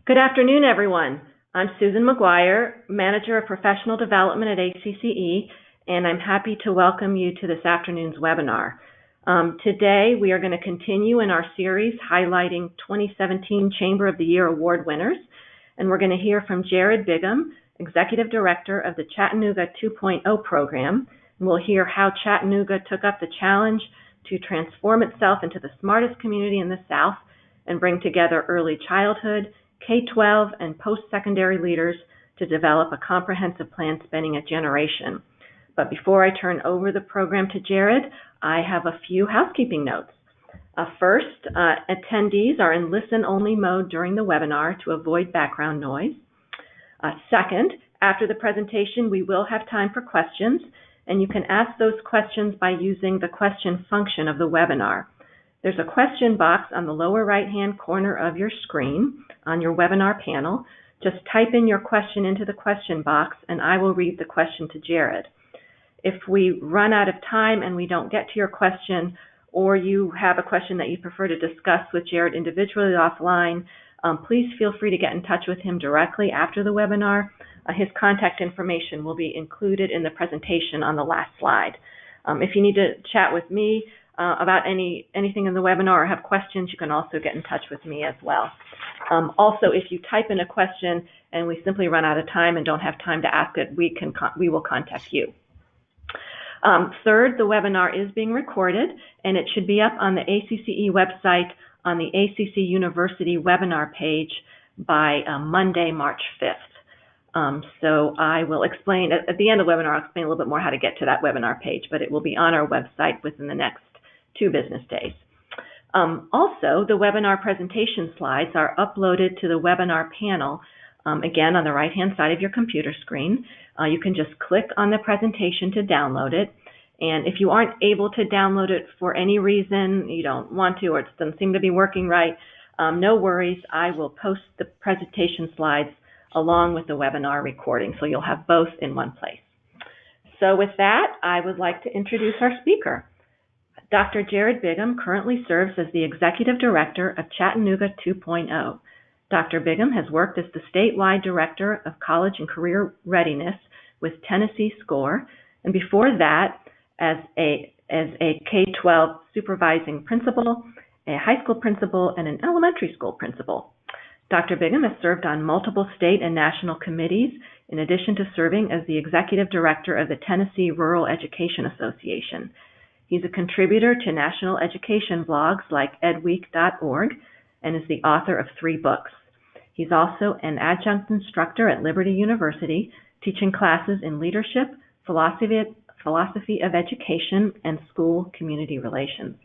Good afternoon, everyone. I'm Susan McGuire, Manager of Professional Development at ACCE, and I'm happy to welcome you to this afternoon's webinar. Today, we are going to continue in our series highlighting 2017 Chamber of the Year Award winners, and we're going to hear from Jared Bigham, Executive Director of the Chattanooga 2.0 program, and we'll hear how Chattanooga took up the challenge to transform itself into the smartest community in the South and bring together early childhood, K-12, and post-secondary leaders to develop a comprehensive plan spanning a generation. But before I turn over the program to Jared, I have a few housekeeping notes. First, attendees are in listen-only mode during the webinar to avoid background noise. Second, after the presentation, we will have time for questions, and you can ask those questions by using the question function of the webinar. There's a question box on the lower right-hand corner of your screen on your webinar panel. Just type in your question into the question box, and I will read the question to Jared. If we run out of time and we don't get to your question, or you have a question that you prefer to discuss with Jared individually offline, please feel free to get in touch with him directly after the webinar. His contact information will be included in the presentation on the last slide. If you need to chat with me about anything in the webinar or have questions, you can also get in touch with me as well. Also, if you type in a question and we simply run out of time and don't have time to ask it, we will contact you. Third, the webinar is being recorded, and it should be up on the ACCE website on the ACC University webinar page by Monday, March 5th. So I will explain, at the end of the webinar, I'll explain a little bit more how to get to that webinar page, but it will be on our website within the next 2 business days. Also, the webinar presentation slides are uploaded to the webinar panel, again, on the right-hand side of your computer screen. You can just click on the presentation to download it. And if you aren't able to download it for any reason, you don't want to, or it doesn't seem to be working right, no worries. I will post the presentation slides along with the webinar recording, so you'll have both in one place. So with that, I would like to introduce our speaker. Dr. Jared Bigham currently serves as the Executive Director of Chattanooga 2.0. Dr. Bigham has worked as the statewide Director of College and Career Readiness with Tennessee SCORE, and before that, as a K-12 supervising principal, a high school principal, and an elementary school principal. Dr. Bigham has served on multiple state and national committees, in addition to serving as the Executive Director of the Tennessee Rural Education Association. He's a contributor to national education blogs like edweek.org and is the author of 3 books. He's also an adjunct instructor at Liberty University, teaching classes in leadership, philosophy of education, and school community relations.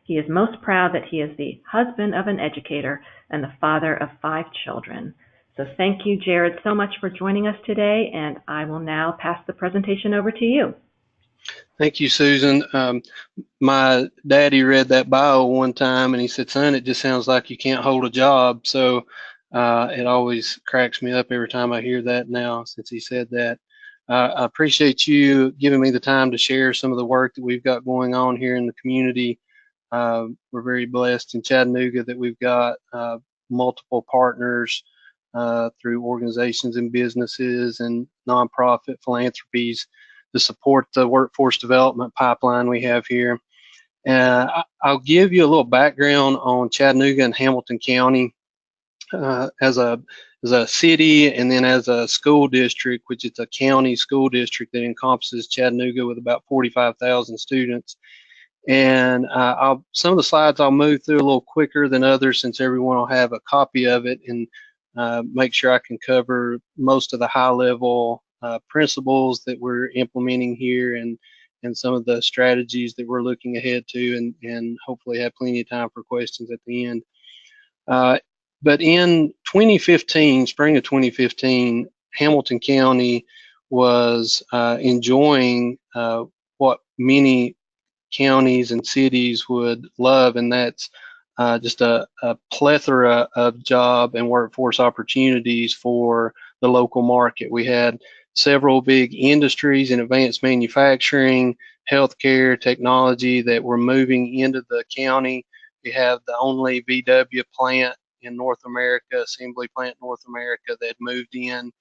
He is most proud that he is the husband of an educator and the father of 5 children. So thank you, Jared, so much for joining us today, and I will now pass the presentation over to you. Thank you, Susan. My daddy read that bio one time and he said, "Son, it just sounds like you can't hold a job." So it always cracks me up every time I hear that now since he said that. I appreciate you giving me the time to share some of the work that we've got going on here in the community. We're very blessed in Chattanooga that we've got multiple partners through organizations and businesses and nonprofit philanthropies to support the workforce development pipeline we have here. I'll give you a little background on Chattanooga and Hamilton County as a city, and then as a school district, which is a county school district that encompasses Chattanooga with about 45,000 students. And some of the slides I'll move through a little quicker than others since everyone will have a copy of it, and make sure I can cover most of the high-level principles that we're implementing here and some of the strategies that we're looking ahead to, and hopefully have plenty of time for questions at the end. But in 2015, spring of 2015, Hamilton County was enjoying what many counties and cities would love, and that's just a plethora of job and workforce opportunities for the local market. We had several big industries in advanced manufacturing, healthcare, technology that were moving into the county. We have the only VW plant in North America, assembly plant North America, that moved in.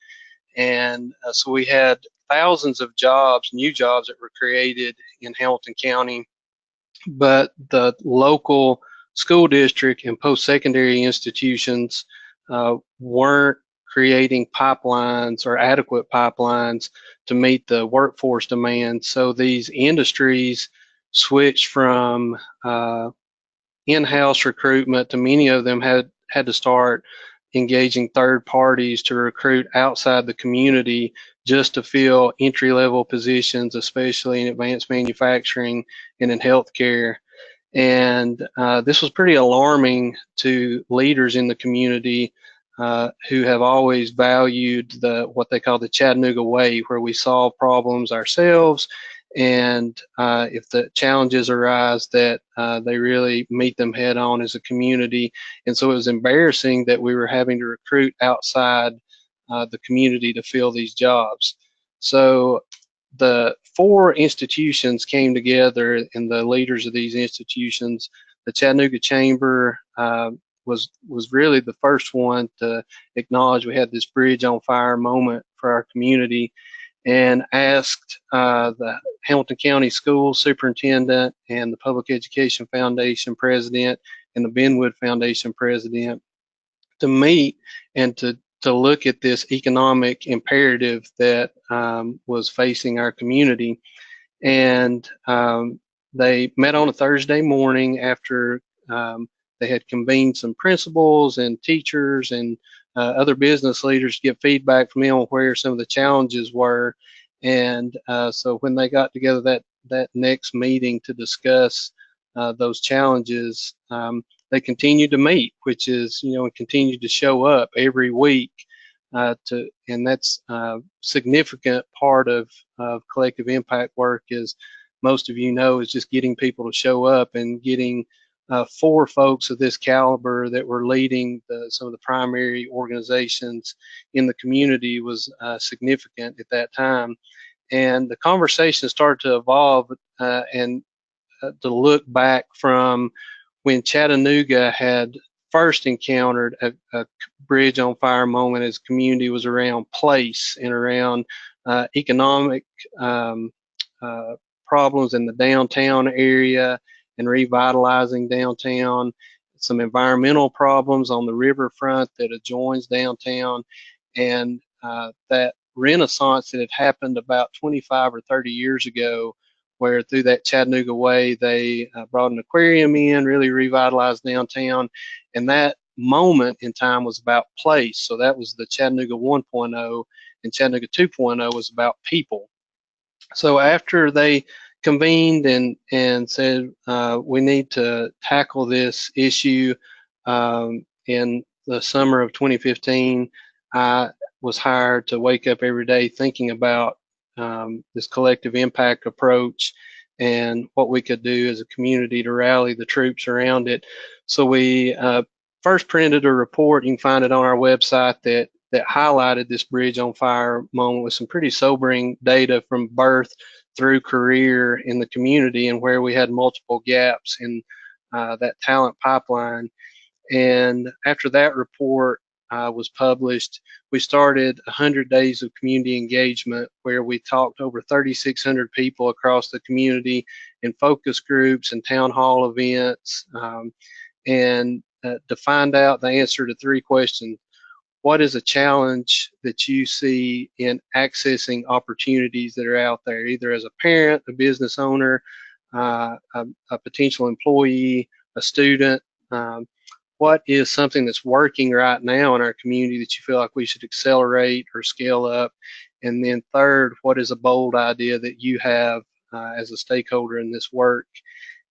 And so we had thousands of jobs, new jobs that were created in Hamilton County, but the local school district and post-secondary institutions weren't creating pipelines or adequate pipelines to meet the workforce demand. So these industries switched from in-house recruitment to many of them had to start engaging third parties to recruit outside the community just to fill entry-level positions, especially in advanced manufacturing and in healthcare. And this was pretty alarming to leaders in the community who have always valued what they call the Chattanooga way, where we solve problems ourselves, and if the challenges arise, that they really meet them head on as a community. And so it was embarrassing that we were having to recruit outside the community to fill these jobs. So the four institutions came together, and the leaders of these institutions, the Chattanooga Chamber was really the first one to acknowledge we had this bridge on fire moment for our community, and asked the Hamilton County Schools Superintendent and the Public Education Foundation President and the Benwood Foundation President to meet and to look at this economic imperative that was facing our community. And they met on a Thursday morning after they had convened some principals and teachers and other business leaders to get feedback from them on where some of the challenges were. And so when they got together that next meeting to discuss those challenges, they continued to meet, which is, and continued to show up every week and that's a significant part of collective impact work, as most of you know, is just getting people to show up, and getting four folks of this caliber that were leading some of the primary organizations in the community was significant at that time. And the conversation started to evolve and to look back from when Chattanooga had first encountered a bridge on fire moment as a community was around place and around economic problems in the downtown area and revitalizing downtown, some environmental problems on the riverfront that adjoins downtown, and that renaissance that had happened about 25 or 30 years ago, where through that Chattanooga way, they brought an aquarium in, really revitalized downtown, and that moment in time was about place. So that was the Chattanooga 1.0, and Chattanooga 2.0 was about people. So after they convened and said we need to tackle this issue in the summer of 2015, I was hired to wake up every day thinking about this collective impact approach and what we could do as a community to rally the troops around it. So we first printed a report. You can find it on our website that highlighted this bridge on fire moment with some pretty sobering data from birth through career in the community, and where we had multiple gaps in that talent pipeline. And after that report was published, we started 100 days of community engagement, where we talked to over 3,600 people across the community in focus groups and town hall events, and to find out the answer to three questions. What is a challenge that you see in accessing opportunities that are out there, either as a parent, a business owner, a potential employee, a student? What is something that's working right now in our community that you feel like we should accelerate or scale up? And then third, what is a bold idea that you have as a stakeholder in this work?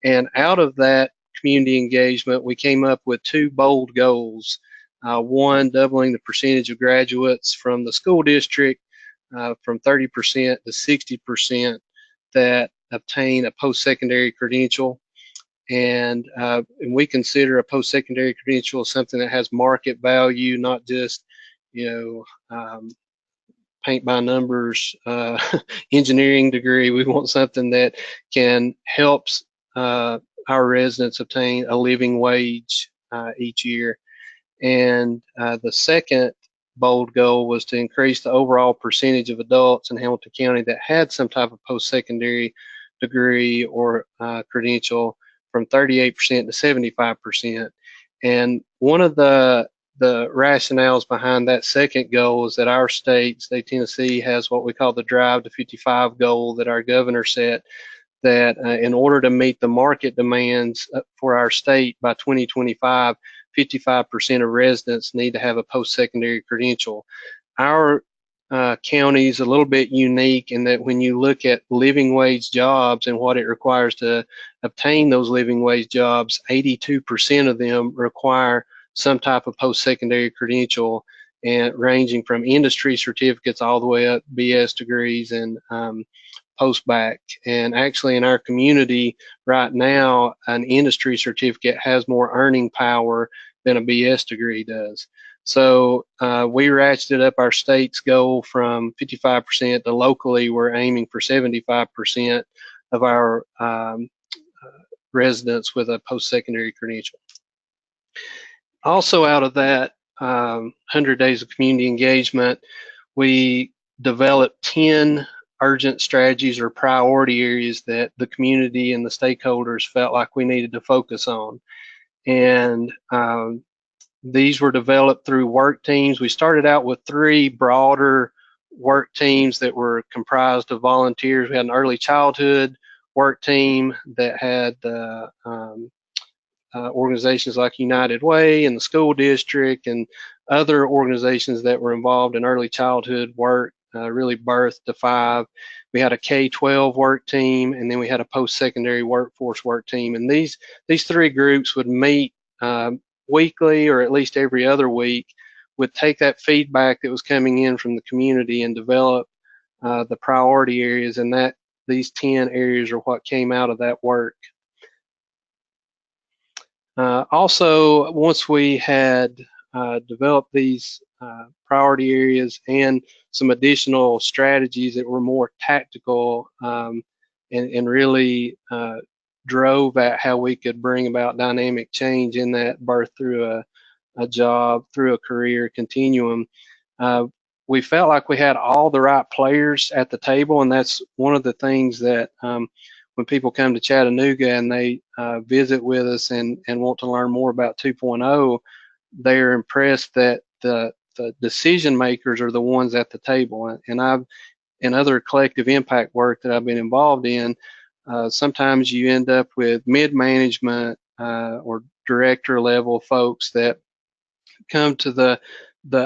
And out of that community engagement, we came up with two bold goals. One, doubling the percentage of graduates from the school district from 30% to 60% that obtain a post-secondary credential. And we consider a post-secondary credential something that has market value, not just, paint by numbers engineering degree. We want something that can help our residents obtain a living wage each year. And the second bold goal was to increase the overall percentage of adults in Hamilton County that had some type of post-secondary degree or credential from 38% to 75%. And one of the rationales behind that second goal is that our state Tennessee, has what we call the Drive to 55 goal that our governor set, that in order to meet the market demands for our state by 2025, 55% of residents need to have a post-secondary credential. Our county is a little bit unique in that when you look at living wage jobs and what it requires to obtain those living wage jobs, 82% of them require some type of post-secondary credential, and ranging from industry certificates all the way up BS degrees and post-bac. And actually in our community right now, an industry certificate has more earning power than a BS degree does. So we ratcheted up our state's goal from 55% to locally we're aiming for 75% of our residents with a post-secondary credential. Also out of that 100 days of community engagement, we developed 10 urgent strategies or priority areas that the community and the stakeholders felt like we needed to focus on. And these were developed through work teams. We started out with 3 broader work teams that were comprised of volunteers. We had an early childhood work team that had organizations like United Way and the school district and other organizations that were involved in early childhood work, really birth to 5. We had a K-12 work team, and then we had a post-secondary workforce work team. And these 3 groups would meet weekly or at least every other week, would take that feedback that was coming in from the community and develop the priority areas, and that these 10 areas are what came out of that work. Also, once we had developed these priority areas and some additional strategies that were more tactical and really drove at how we could bring about dynamic change in that birth through a job, through a career continuum, we felt like we had all the right players at the table. And that's one of the things that when people come to Chattanooga and they visit with us and want to learn more about 2.0, they're impressed that the decision makers are the ones at the table. And I've, in other collective impact work that I've been involved in, sometimes you end up with mid-management or director level folks that come to the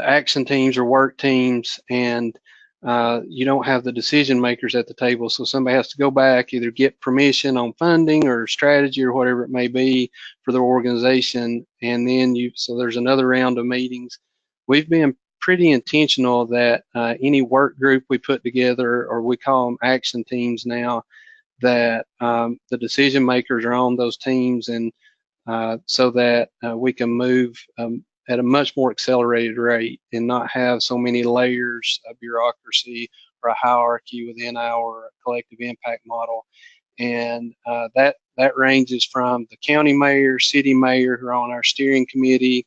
action teams or work teams, and you don't have the decision makers at the table. So somebody has to go back, either get permission on funding or strategy or whatever it may be for their organization, and then so there's another round of meetings. We've been pretty intentional that any work group we put together, or we call them action teams now, that the decision makers are on those teams, and so that we can move at a much more accelerated rate and not have so many layers of bureaucracy or a hierarchy within our collective impact model. And that ranges from the county mayor, city mayor, who are on our steering committee,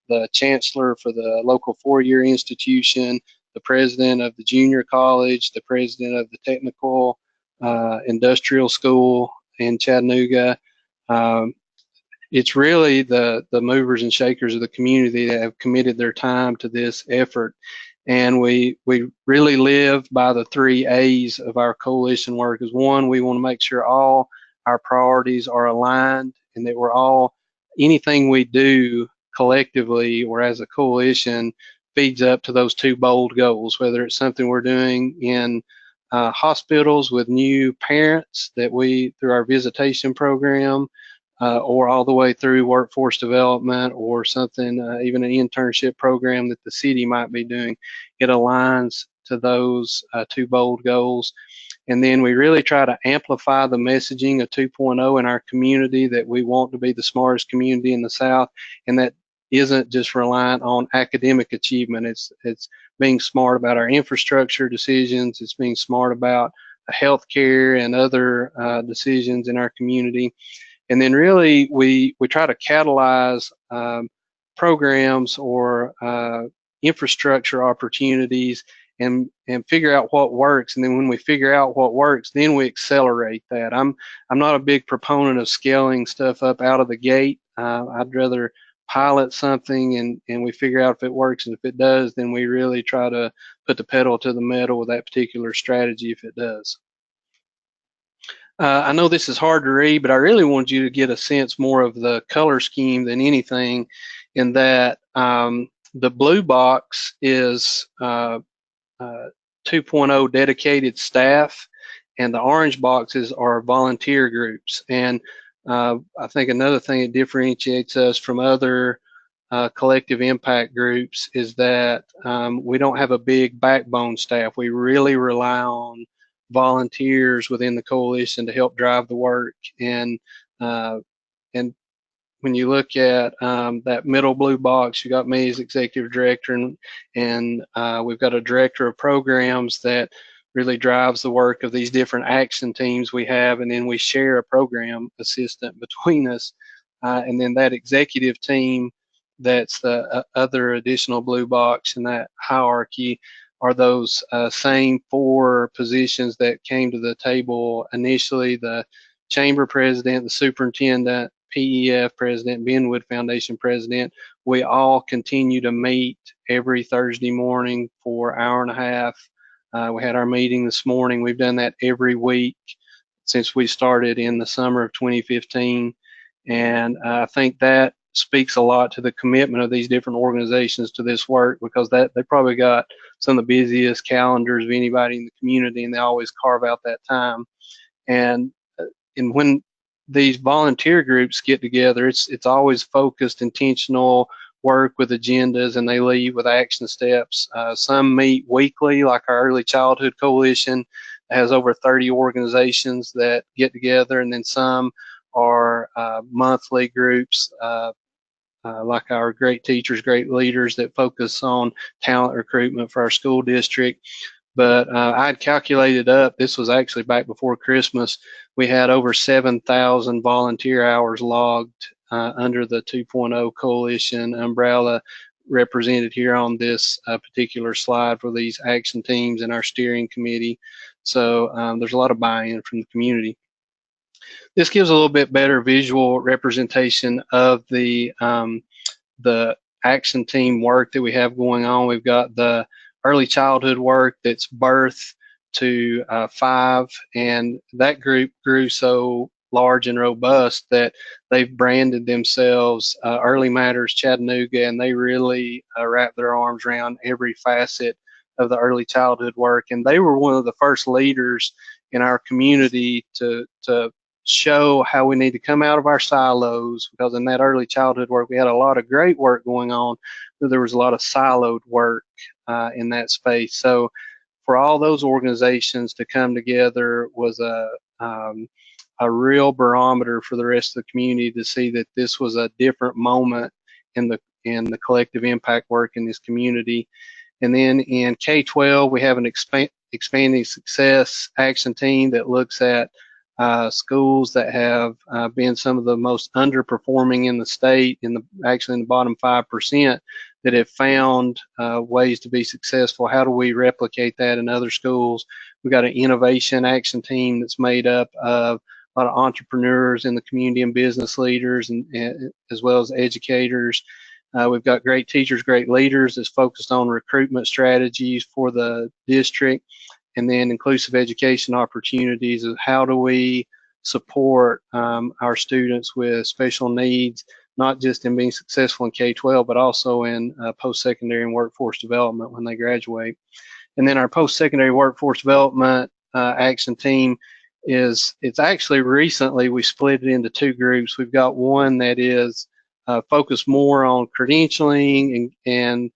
the chancellor for the local four-year institution, the president of the junior college, the president of the technical industrial school in Chattanooga. It's really the movers and shakers of the community that have committed their time to this effort. And we really live by the 3 A's of our coalition work. Is one, we want to make sure all our priorities are aligned, and that we're all, anything we do collectively or as a coalition feeds up to those 2 bold goals, whether it's something we're doing in hospitals with new parents that we, through our visitation program, or all the way through workforce development, or something, even an internship program that the city might be doing. It aligns to those 2 bold goals. And then we really try to amplify the messaging of 2.0 in our community, that we want to be the smartest community in the South, and that isn't just reliant on academic achievement. It's being smart about our infrastructure decisions. It's being smart about healthcare and other decisions in our community. And then really we try to catalyze programs or infrastructure opportunities and figure out what works. And then when we figure out what works, then we accelerate that. I'm not a big proponent of scaling stuff up out of the gate. I'd rather pilot something and we figure out if it works, and if it does, then we really try to put the pedal to the metal with that particular strategy if it does. I know this is hard to read, but I really wanted you to get a sense more of the color scheme than anything, in that the blue box is 2.0 dedicated staff, and the orange boxes are volunteer groups. And I think another thing that differentiates us from other collective impact groups is that we don't have a big backbone staff. We really rely on volunteers within the coalition to help drive the work. And when you look at that middle blue box, you got me as executive director, and we've got a director of programs that really drives the work of these different action teams we have, and then we share a program assistant between us. And then that executive team, that's the other additional blue box in that hierarchy, are those same 4 positions that came to the table initially: the chamber president, the superintendent, PEF president, Benwood Foundation president. We all continue to meet every Thursday morning for an hour and a half. We had our meeting this morning. We've done that every week since we started in the summer of 2015. And I think that speaks a lot to the commitment of these different organizations to this work, because they probably got some of the busiest calendars of anybody in the community, and they always carve out that time. And when these volunteer groups get together, it's always focused, intentional work with agendas, and they leave with action steps. Some meet weekly, like our Early Childhood Coalition has over 30 organizations that get together, and then some are monthly groups, like our Great Teachers, Great Leaders, that focus on talent recruitment for our school district. But I'd calculated up, this was actually back before Christmas, we had over 7,000 volunteer hours logged under the 2.0 coalition umbrella, represented here on this particular slide for these action teams and our steering committee. So there's a lot of buy-in from the community. This gives a little bit better visual representation of the action team work that we have going on. We've got the early childhood work that's birth to 5, and that group grew so large and robust that they've branded themselves Early Matters Chattanooga, and they really wrap their arms around every facet of the early childhood work. And they were one of the first leaders in our community to show how we need to come out of our silos, because in that early childhood work we had a lot of great work going on, but there was a lot of siloed work in that space. So for all those organizations to come together was a real barometer for the rest of the community to see that this was a different moment in the collective impact work in this community. And then in K-12 we have an expanding success action team that looks at schools that have been some of the most underperforming in the state, actually in the bottom 5%, that have found ways to be successful. How do we replicate that in other schools? We've got an innovation action team that's made up of a lot of entrepreneurs in the community and business leaders, and as well as educators. We've got Great Teachers, Great Leaders that's focused on recruitment strategies for the district, and then inclusive education opportunities of how do we support our students with special needs, not just in being successful in K-12, but also in post-secondary and workforce development when they graduate. And then our post-secondary workforce development action team it's actually recently we split it into 2 groups. We've got one that is focused more on credentialing and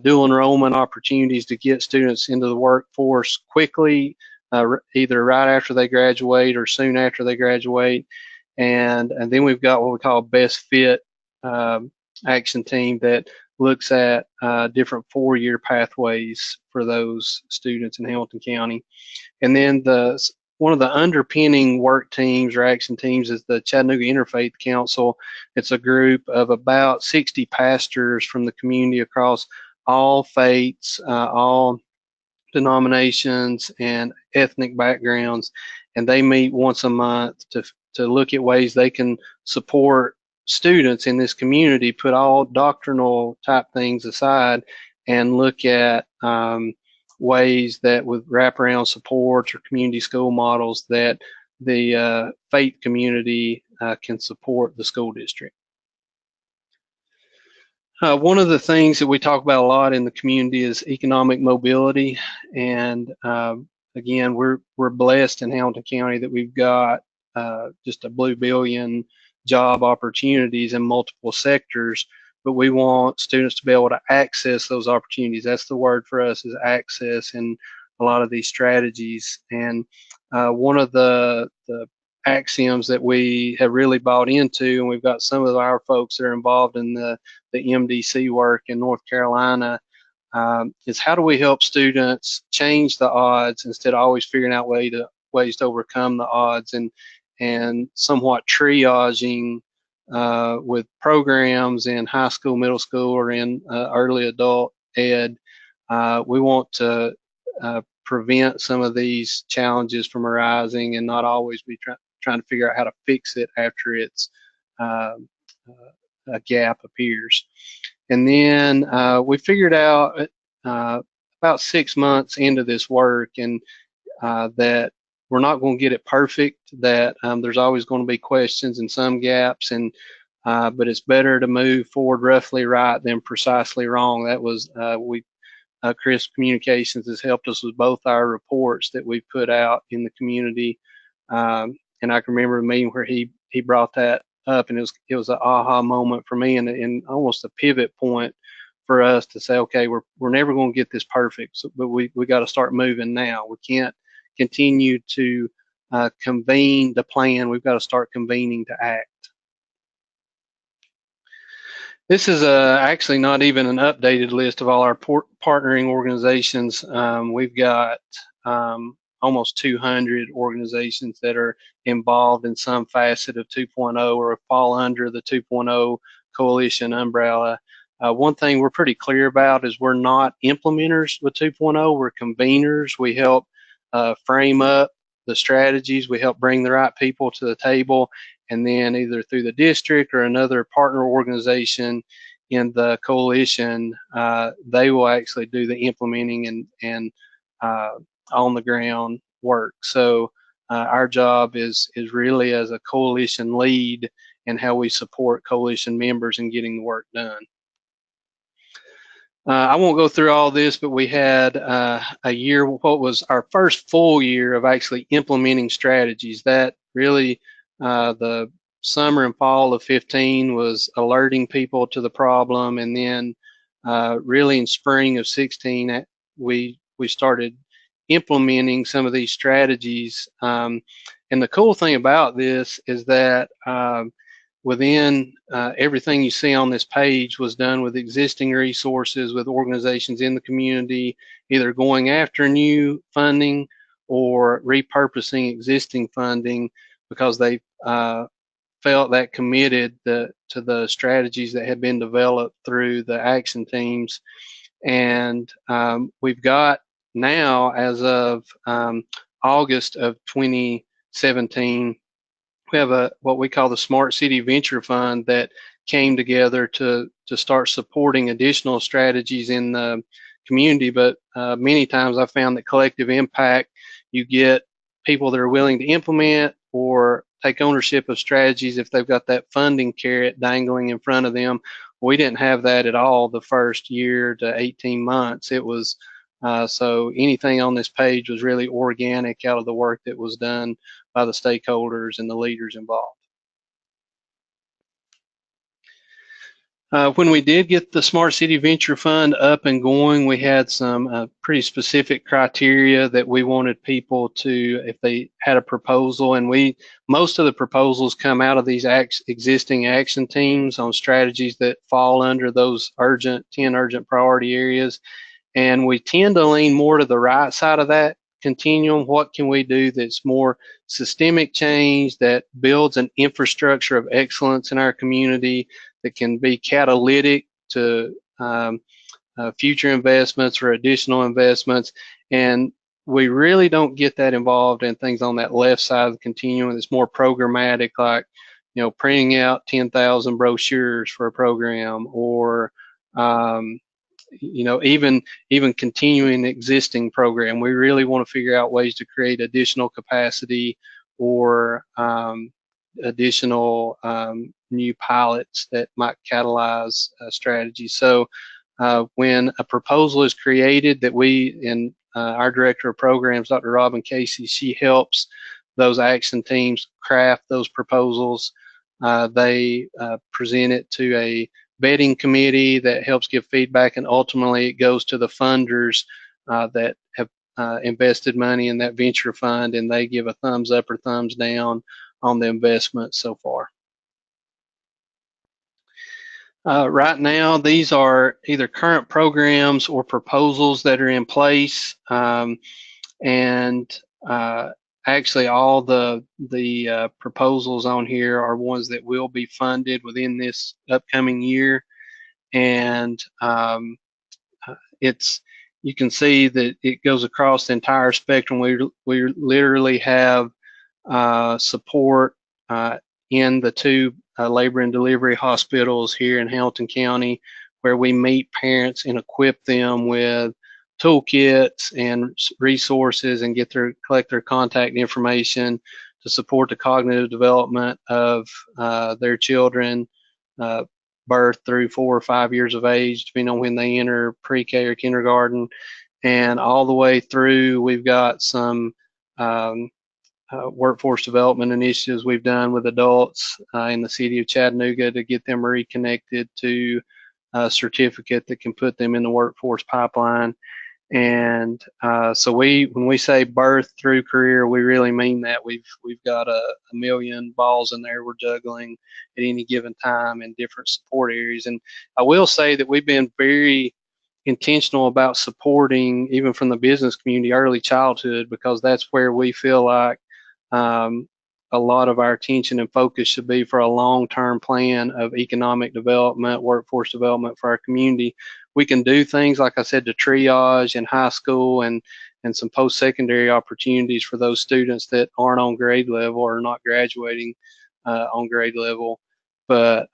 dual enrollment opportunities to get students into the workforce quickly, either right after they graduate or soon after they graduate. And then we've got what we call Best Fit action team that looks at different 4-year pathways for those students in Hamilton County. And then the one of the underpinning work teams or action teams is the Chattanooga Interfaith Council. It's a group of about 60 pastors from the community across all faiths, all denominations and ethnic backgrounds, and they meet once a month to look at ways they can support students in this community, put all doctrinal type things aside, and look at ways that with wraparound supports or community school models that the faith community can support the school district. One of the things that we talk about a lot in the community is economic mobility, and again, we're blessed in Hamilton County that we've got just a blue billion job opportunities in multiple sectors, but we want students to be able to access those opportunities. That's the word for us, is access in a lot of these strategies. And one of the axioms that we have really bought into, and we've got some of our folks that are involved in the MDC work in North Carolina, is how do we help students change the odds instead of always figuring out ways to overcome the odds, and somewhat triaging with programs in high school, middle school, or in early adult ed. We want to prevent some of these challenges from arising and not always be trying to figure out how to fix it after it's a gap appears. And then we figured out about 6 months into this work, and that we're not going to get it perfect, that there's always going to be questions and some gaps, and but it's better to move forward roughly right than precisely wrong. That was Chris Communications has helped us with both our reports that we put out in the community, and I can remember a meeting where he brought that up, and it was an aha moment for me, and almost a pivot point for us to say, okay, we're never going to get this perfect, but we got to start moving now. We can't continue to convene to plan. We've got to start convening to act. This is actually not even an updated list of all our partnering organizations. We've got almost 200 organizations that are involved in some facet of 2.0 or fall under the 2.0 coalition umbrella. One thing we're pretty clear about is we're not implementers with 2.0. We're conveners. We help frame up the strategies. We help bring the right people to the table, and then either through the district or another partner organization in the coalition, they will actually do the implementing and on the ground work. So our job is really as a coalition lead and how we support coalition members in getting the work done. I won't go through all this, but we had a year, what was our first full year of actually implementing strategies. That really, the summer and fall of 15 was alerting people to the problem, and then really in spring of 16, we started implementing some of these strategies. And the cool thing about this is that within everything you see on this page was done with existing resources, with organizations in the community, either going after new funding or repurposing existing funding because they felt that committed to the strategies that had been developed through the action teams. And we've got now, as of August of 2017, we have what we call the Smart City Venture Fund that came together to start supporting additional strategies in the community. But many times I found that collective impact, you get people that are willing to implement or take ownership of strategies if they've got that funding carrot dangling in front of them. We didn't have that at all the first year to 18 months. It was so anything on this page was really organic out of the work that was done by the stakeholders and the leaders involved. When we did get the Smart City Venture Fund up and going, we had some pretty specific criteria that we wanted people to, if they had a proposal, and most of the proposals come out of these existing action teams on strategies that fall under those 10 urgent priority areas. And we tend to lean more to the right side of that continuum, what can we do that's more systemic change, that builds an infrastructure of excellence in our community, that can be catalytic to future investments or additional investments. And we really don't get that involved in things on that left side of the continuum. It's more programmatic, like, printing out 10,000 brochures for a program, or even continuing the existing program. We really want to figure out ways to create additional capacity, or additional new pilots that might catalyze strategy. So when a proposal is created, that our director of programs, Dr. Robin Casey, she helps those action teams craft those proposals. They present it to a vetting committee that helps give feedback, and ultimately it goes to the funders that have invested money in that venture fund, and they give a thumbs up or thumbs down on the investment so far. Right now, these are either current programs or proposals that are in place, and actually all the proposals on here are ones that will be funded within this upcoming year. And you can see that it goes across the entire spectrum. We literally have support in the two labor and delivery hospitals here in Hamilton County, where we meet parents and equip them with toolkits and resources, and collect their contact information to support the cognitive development of their children, birth through 4 or 5 years of age, depending on when they enter pre-K or kindergarten, and all the way through. We've got some workforce development initiatives we've done with adults in the city of Chattanooga to get them reconnected to a certificate that can put them in the workforce pipeline. And so when we say birth through career, we really mean that. We've got a million balls in there we're juggling at any given time in different support areas. And I will say that we've been very intentional about supporting, even from the business community, early childhood, because that's where we feel like a lot of our attention and focus should be for a long-term plan of economic development, workforce development for our community. We can do things, like I said, to triage in high school and some post-secondary opportunities for those students that aren't on grade level or not graduating on grade level. But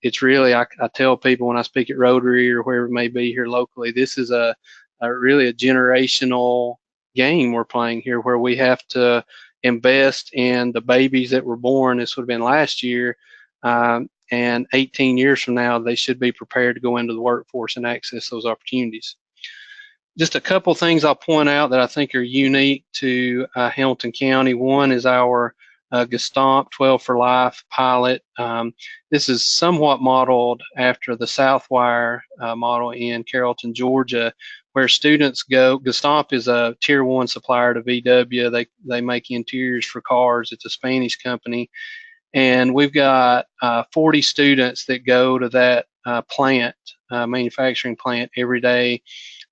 it's really, I tell people when I speak at Rotary or wherever it may be here locally, this is really a generational game we're playing here, where we have to invest in the babies that were born. This would have been last year, and 18 years from now, they should be prepared to go into the workforce and access those opportunities. Just a couple things I'll point out that I think are unique to Hamilton County. One is our Gaston 12 for Life pilot. This is somewhat modeled after the Southwire model in Carrollton, Georgia, where students go. Gaston is a tier 1 supplier to VW. They make interiors for cars. It's a Spanish company. And we've got 40 students that go to that manufacturing plant every day.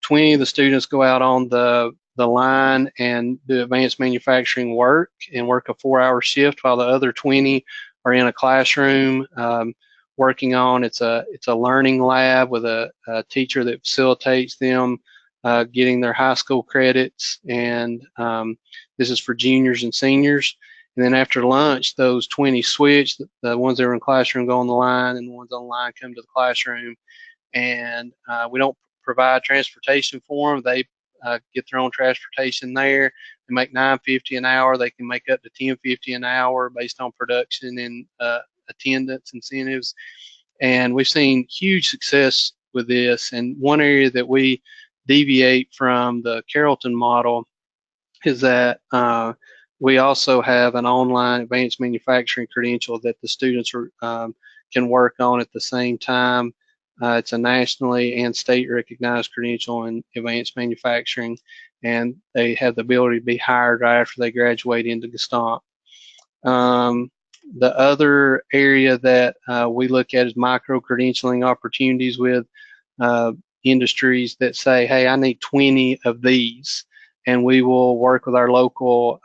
20 of the students go out on the line and do advanced manufacturing work and work a 4-hour shift, while the other 20 are in a classroom working on, it's a learning lab with a teacher that facilitates them getting their high school credits, and this is for juniors and seniors. And then after lunch, those 20 switch. The ones that are in the classroom go on the line, and the ones on the line come to the classroom. And we don't provide transportation for them. They get their own transportation there. They make $9.50 an hour. They can make up to $10.50 an hour based on production and attendance incentives. And we've seen huge success with this. And one area that we deviate from the Carrollton model is that we also have an online advanced manufacturing credential that the students can work on at the same time. It's a nationally and state recognized credential in advanced manufacturing, and they have the ability to be hired right after they graduate into Gaston. The other area that we look at is micro-credentialing opportunities with industries that say, hey, I need 20 of these. and we will work with our local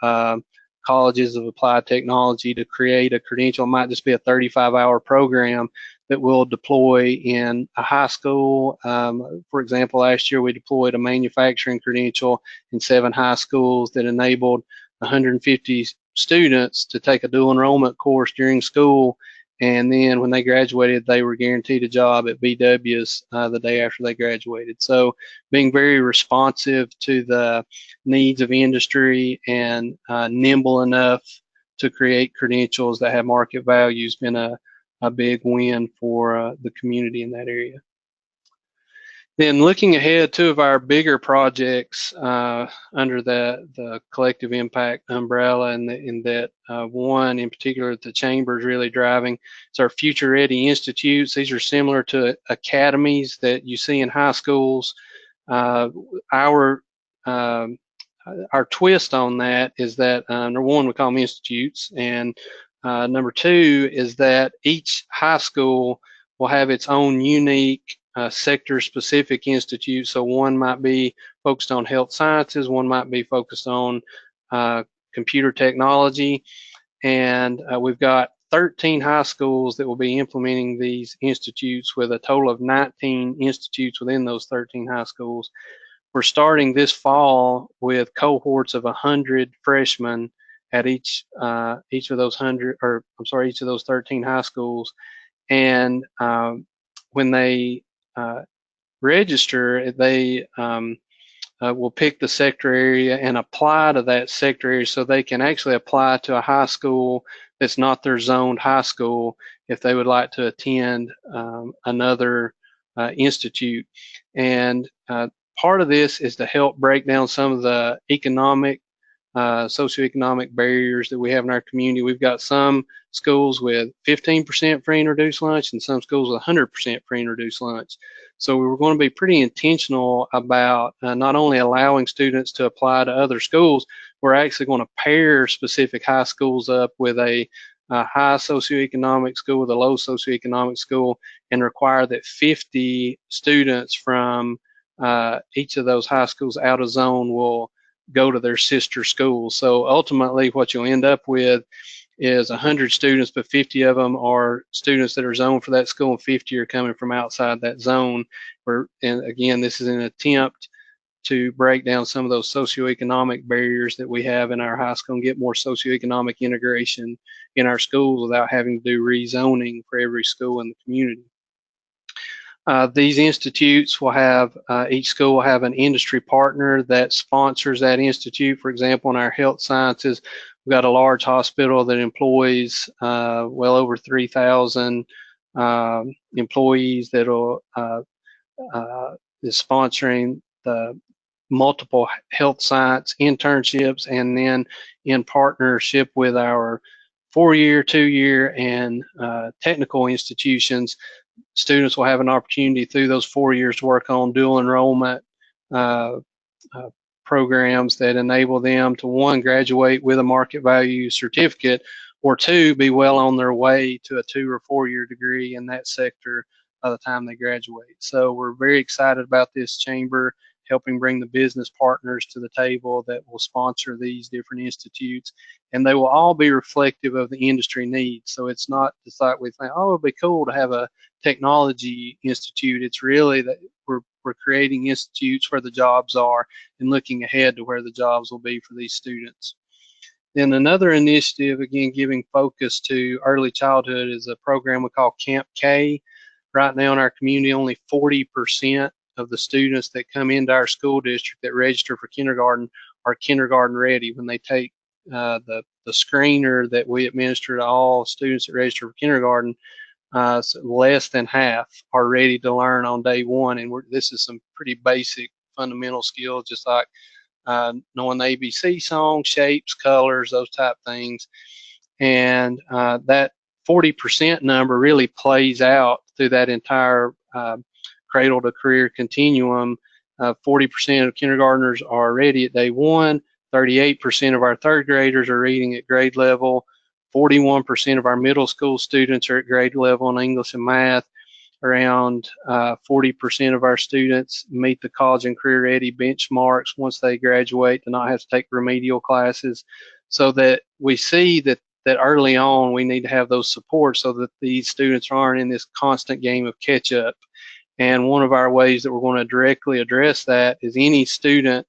colleges of applied technology to create a credential. It might just be a 35-hour program that we'll deploy in a high school. For example, last year we deployed a manufacturing credential in 7 high schools that enabled 150 students to take a dual enrollment course during school, and then when they graduated, they were guaranteed a job at BW's the day after they graduated. So being very responsive to the needs of industry and nimble enough to create credentials that have market value has been a big win for the community in that area. Then looking ahead, 2 of our bigger projects under the collective impact umbrella, and that one in particular that the chamber is really driving, is our Futurity Institutes. These are similar to academies that you see in high schools. Our twist on that is that number one, we call them institutes, and number 2 is that each high school will have its own unique sector-specific institute. So one might be focused on health sciences, one might be focused on computer technology, and we've got 13 high schools that will be implementing these institutes, with a total of 19 institutes within those 13 high schools. We're starting this fall with cohorts of 100 freshmen at each of those 13 high schools, and when they register, they will pick the sector area and apply to that sector area, so they can actually apply to a high school that's not their zoned high school if they would like to attend another institute. And part of this is to help break down some of the socioeconomic barriers that we have in our community. We've got some schools with 15% free and reduced lunch, and some schools with 100% free and reduced lunch. So we were going to be pretty intentional about not only allowing students to apply to other schools, we're actually going to pair specific high schools up with a high socioeconomic school with a low socioeconomic school, and require that 50 students from each of those high schools out of zone will go to their sister schools. So ultimately what you'll end up with is 100 students, but 50 of them are students that are zoned for that school, and 50 are coming from outside that zone. And again, this is an attempt to break down some of those socioeconomic barriers that we have in our high school and get more socioeconomic integration in our schools without having to do rezoning for every school in the community. These institutes will have, each school will have an industry partner that sponsors that institute. For example, in our health sciences, we've got a large hospital that employs well over 3,000 employees that is sponsoring the multiple health science internships, and then in partnership with our 4-year, 2-year, and technical institutions, students will have an opportunity through those 4 years to work on dual enrollment programs that enable them to, 1, graduate with a market value certificate, or 2, be well on their way to a 2- or 4-year degree in that sector by the time they graduate. So we're very excited about this chamber helping bring the business partners to the table that will sponsor these different institutes, and they will all be reflective of the industry needs. So it's not just like we think, oh, it'd be cool to have a technology institute. It's really that we're creating institutes where the jobs are and looking ahead to where the jobs will be for these students. Then another initiative, again, giving focus to early childhood, is a program we call Camp K. Right now in our community, only 40% of the students that come into our school district that register for kindergarten are kindergarten ready. When they take the screener that we administer to all students that register for kindergarten, so less than half are ready to learn on day one. And this is some pretty basic fundamental skills, just like knowing the ABC song, shapes, colors, those type things. And that 40% number really plays out through that entire cradle-to-career continuum. 40% of kindergartners are ready at day one. 38% of our third graders are reading at grade level. 41% of our middle school students are at grade level in English and math. around 40% of our students meet the college and career ready benchmarks once they graduate to not have to take remedial classes, so that we see that early on we need to have those supports so that these students aren't in this constant game of catch up. And one of our ways that we're going to directly address that is any student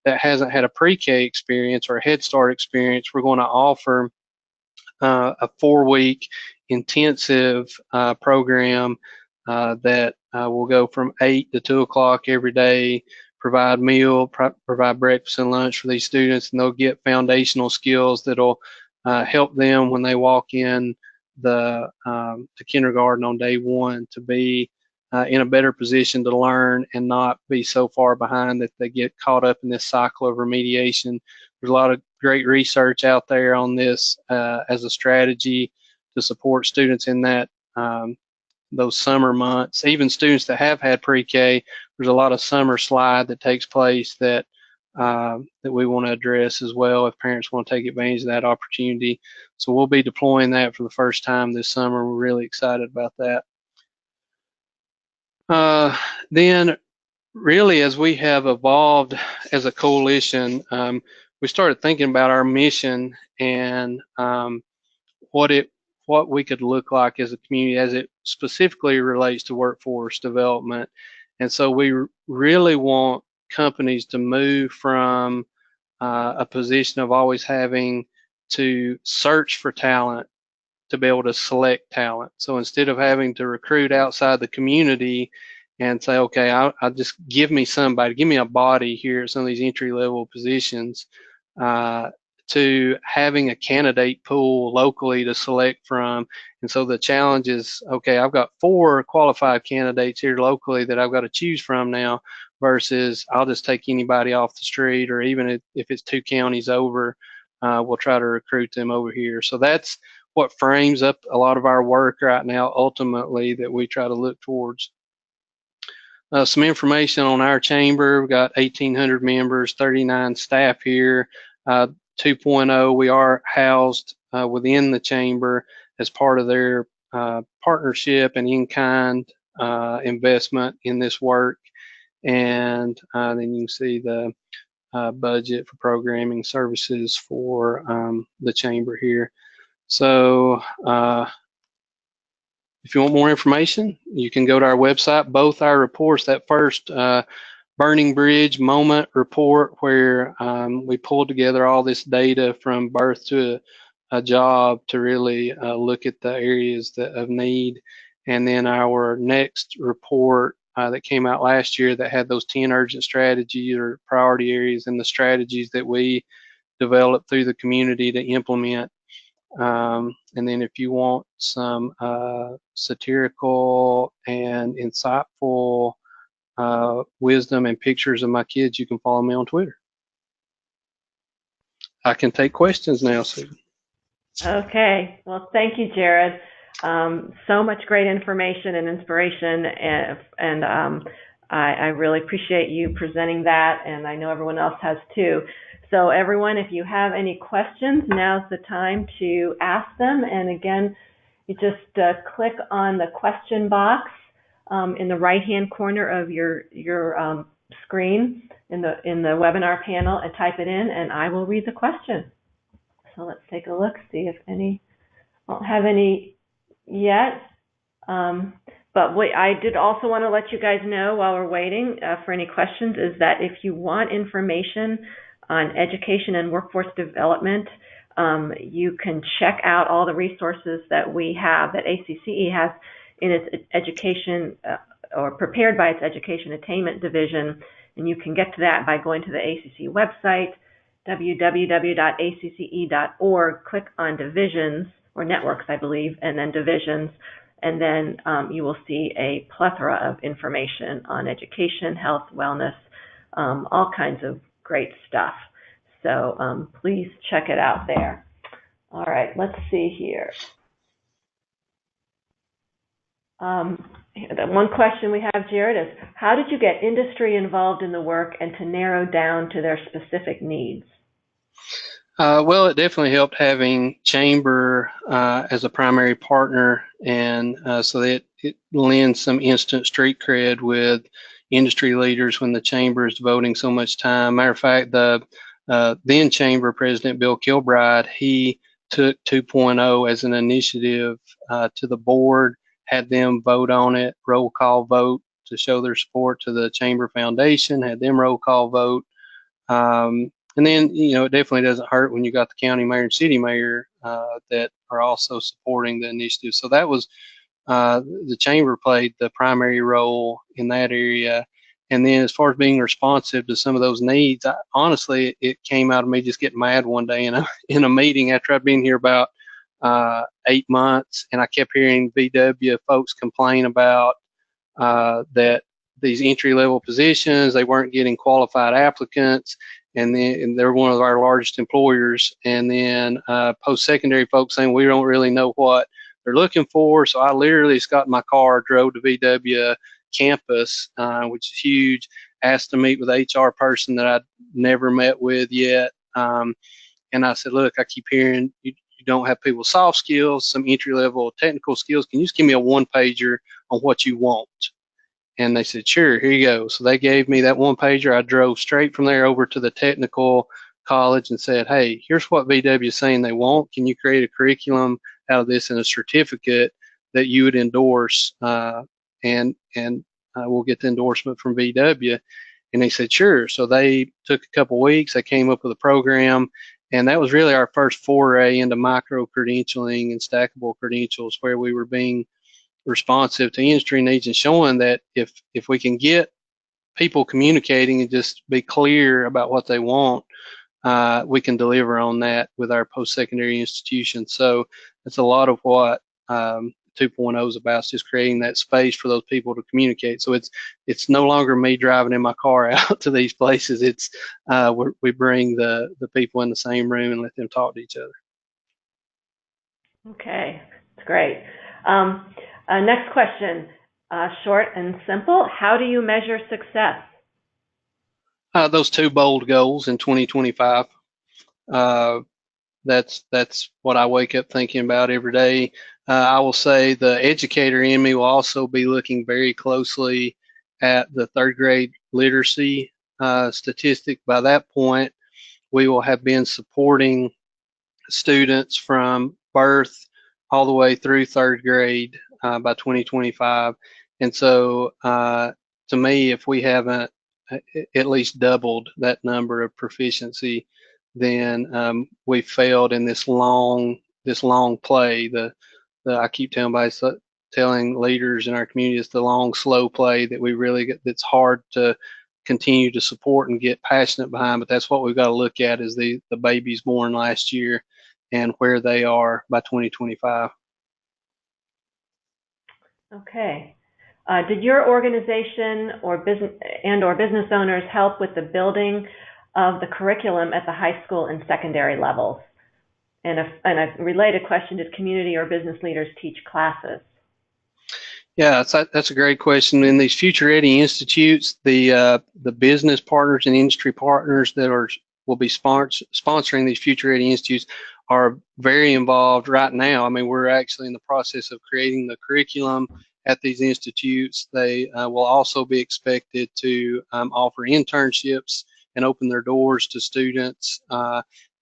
that hasn't had a pre-K experience or a Head Start experience, we're going to offer a 4-week intensive program that will go from 8 to 2 o'clock every day, provide provide breakfast and lunch for these students, and they'll get foundational skills that'll help them when they walk in the kindergarten on day one to be in a better position to learn and not be so far behind that they get caught up in this cycle of remediation. There's a lot of great research out there on this as a strategy to support students in that those summer months. Even students that have had pre-K, there's a lot of summer slide that takes place that that we want to address as well if parents want to take advantage of that opportunity. So we'll be deploying that for the first time this summer. We're really excited about that. Then really, as we have evolved as a coalition, we started thinking about our mission and what we could look like as a community as it specifically relates to workforce development. And so we really want companies to move from a position of always having to search for talent to be able to select talent. So instead of having to recruit outside the community and say, okay, I'll just give me a body here at some of these entry-level positions, to having a candidate pool locally to select from. And so the challenge is, okay, I've got 4 qualified candidates here locally that I've got to choose from now, versus I'll just take anybody off the street, or even if it's 2 counties over, we'll try to recruit them over here. So that's what frames up a lot of our work right now, ultimately, that we try to look towards. Some information on our chamber. We've got 1,800 members, 39 staff here. 2.0, we are housed within the chamber as part of their partnership and in-kind investment in this work. And then you can see the budget for programming services for the chamber here. So if you want more information, you can go to our website. Both our reports, that first Burning Bridge Moment report, where we pulled together all this data from birth to a job to really look at the areas of need. And then our next report that came out last year that had those 10 urgent strategies or priority areas and the strategies that we developed through the community to implement. And then if you want some satirical and insightful wisdom and pictures of my kids, you can follow me on Twitter. I can take questions now, Susan. Okay. Well, thank you, Jared. So much great information and inspiration, and I really appreciate you presenting that, and I know everyone else has too. So everyone, if you have any questions, now's the time to ask them. And again, you just click on the question box in the right-hand corner of your screen in the webinar panel, and type it in, and I will read the question. So let's take a look, see if any. I don't have any yet. But what I did also want to let you guys know while we're waiting for any questions is that if you want information on education and workforce development, you can check out all the resources that we have, that ACCE has in its education or prepared by its Education Attainment Division. And you can get to that by going to the ACCE website, www.acce.org, click on divisions, or networks, I believe, and then divisions. And then you will see a plethora of information on education, health, wellness, all kinds of great stuff. So please check it out there. All right, let's see here. The one question we have, Jared, is how did you get industry involved in the work and to narrow down to their specific needs? Well, it definitely helped having Chamber as a primary partner, and so that it lends some instant street cred with industry leaders when the chamber is devoting so much time. Matter of fact, the then chamber president, Bill Kilbride, he took 2.0 as an initiative to the board, had them vote on it, roll call vote to show their support to the chamber foundation, had them roll call vote. And then, you know, it definitely doesn't hurt when you got the county mayor and city mayor that are also supporting the initiative. So that was the chamber played the primary role in that area. And then as far as being responsive to some of those needs, honestly, it came out of me just getting mad one day in a meeting after I'd been here about 8 months, and I kept hearing VW folks complain about that these entry-level positions, they weren't getting qualified applicants, and they're one of our largest employers. And then post-secondary folks saying we don't really know what they're looking for. So I literally just got in my car, drove to VW campus, which is huge, asked to meet with an HR person that I'd never met with yet. And I said, look, I keep hearing you don't have people with soft skills, some entry-level technical skills. Can you just give me a one-pager on what you want? And they said, sure, here you go. So they gave me that one-pager. I drove straight from there over to the technical college and said, hey, here's what VW is saying they want. Can you create a curriculum out of this and a certificate that you would endorse, and we'll get the endorsement from VW. And they said, sure. So they took a couple weeks. They came up with a program, and that was really our first foray into micro-credentialing and stackable credentials, where we were being responsive to industry needs and showing that if we can get people communicating and just be clear about what they want, we can deliver on that with our post-secondary institutions. So that's a lot of what 2.0 is about, just creating that space for those people to communicate. So it's no longer me driving in my car out to these places. It's we bring the people in the same room and let them talk to each other. Okay, that's great. Next question, short and simple. How do you measure success? Those two bold goals in 2025. That's what I wake up thinking about every day. I will say the educator in me will also be looking very closely at the third grade literacy statistic. By that point, we will have been supporting students from birth all the way through third grade by 2025. And so to me, if we haven't at least doubled that number of proficiency, then we failed in this long play. I keep telling leaders in our community, it's the long, slow play that we really get, that's hard to continue to support and get passionate behind. But that's what we've got to look at, is the babies born last year and where they are by 2025. Okay. Did your organization or business owners help with the building of the curriculum at the high school and secondary levels? And a related question, did community or business leaders teach classes? Yeah, that's a great question. In these Futurity Institutes, the business partners and industry partners that will be sponsoring these Futurity Institutes are very involved right now. I mean, we're actually in the process of creating the curriculum at these institutes. They will also be expected to offer internships and open their doors to students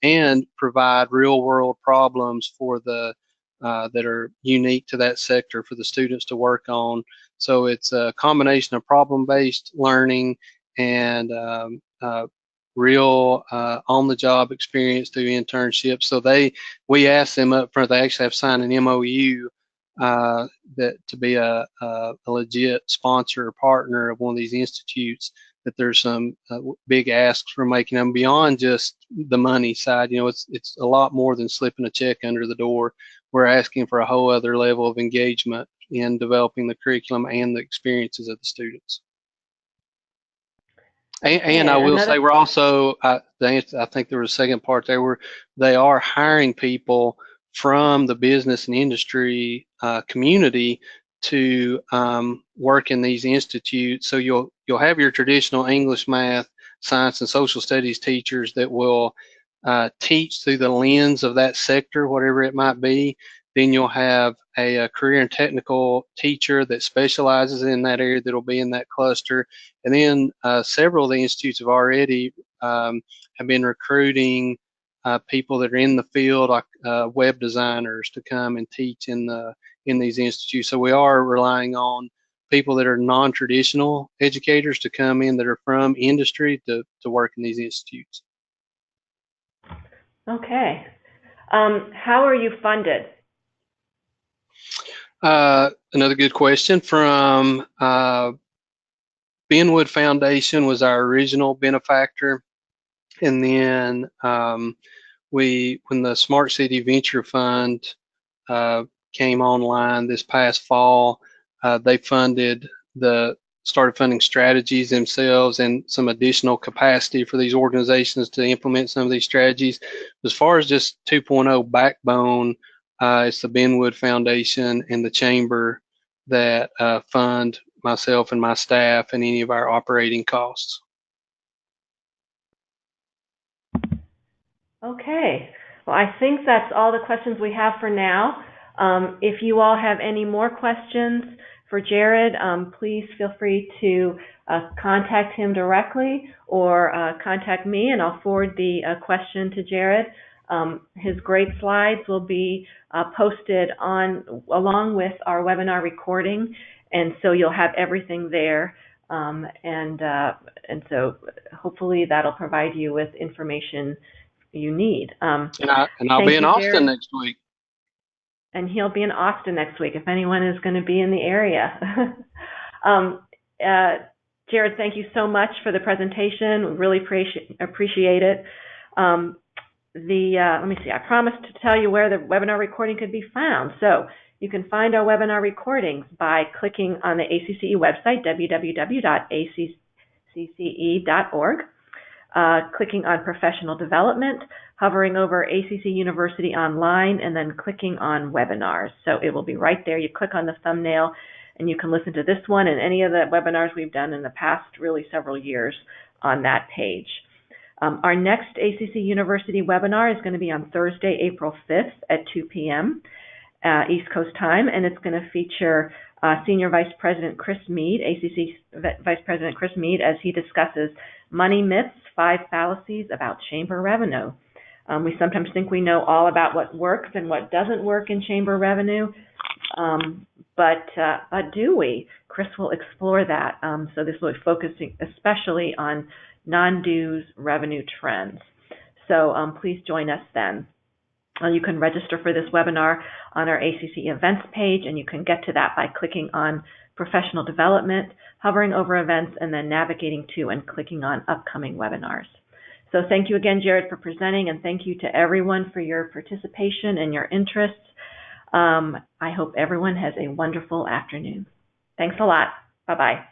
and provide real-world problems for that are unique to that sector for the students to work on. So it's a combination of problem-based learning and real on-the-job experience through internships. So we asked them up front, they actually have signed an MOU that to be a legit sponsor or partner of one of these institutes, that there's some big asks for making them beyond just the money side. You know, it's a lot more than slipping a check under the door. We're asking for a whole other level of engagement in developing the curriculum and the experiences of the students. And I will say we're also, I think there was a second part there, where they are hiring people from the business and industry community to work in these institutes. So you'll have your traditional English, math, science, and social studies teachers that will teach through the lens of that sector, whatever it might be. Then you'll have a career and technical teacher that specializes in that area that'll be in that cluster. And then several of the institutes have already have been recruiting people that are in the field, like web designers, to come and teach in these institutes. So we are relying on people that are non-traditional educators to come in that are from industry to work in these institutes. Okay. How are you funded? Another good question from Benwood Foundation was our original benefactor, and then when the Smart City Venture Fund came online this past fall, they started funding strategies themselves and some additional capacity for these organizations to implement some of these strategies. As far as just 2.0 backbone, it's the Benwood Foundation and the Chamber that fund myself and my staff and any of our operating costs. Okay. Well, I think that's all the questions we have for now. If you all have any more questions for Jared, please feel free to contact him directly or contact me, and I'll forward the question to Jared. His great slides will be posted along with our webinar recording, and so you'll have everything there. And so hopefully that'll provide you with information you need. And I'll be in Austin next week. And he'll be in Austin next week if anyone is going to be in the area. Jared, thank you so much for the presentation. We really appreciate it. Let me see, I promised to tell you where the webinar recording could be found. So you can find our webinar recordings by clicking on the ACCE website, www.accce.org, clicking on Professional Development, hovering over ACC University Online, and then clicking on Webinars. So it will be right there. You click on the thumbnail, and you can listen to this one and any of the webinars we've done in the past, really several years, on that page. Our next ACC University webinar is going to be on Thursday, April 5th at 2 p.m. East Coast time, and it's going to feature Senior Vice President Chris Mead, ACC Vice President Chris Mead, as he discusses money myths, 5 fallacies about chamber revenue. We sometimes think we know all about what works and what doesn't work in chamber revenue, but do we? Chris will explore that. So this will be focusing especially on non-dues revenue trends. So please join us then. You can register for this webinar on our ACC events page, and you can get to that by clicking on Professional Development, hovering over events, and then navigating to and clicking on upcoming webinars. So thank you again, Jared, for presenting, and thank you to everyone for your participation and your interests. I hope everyone has a wonderful afternoon. Thanks a lot. Bye-bye.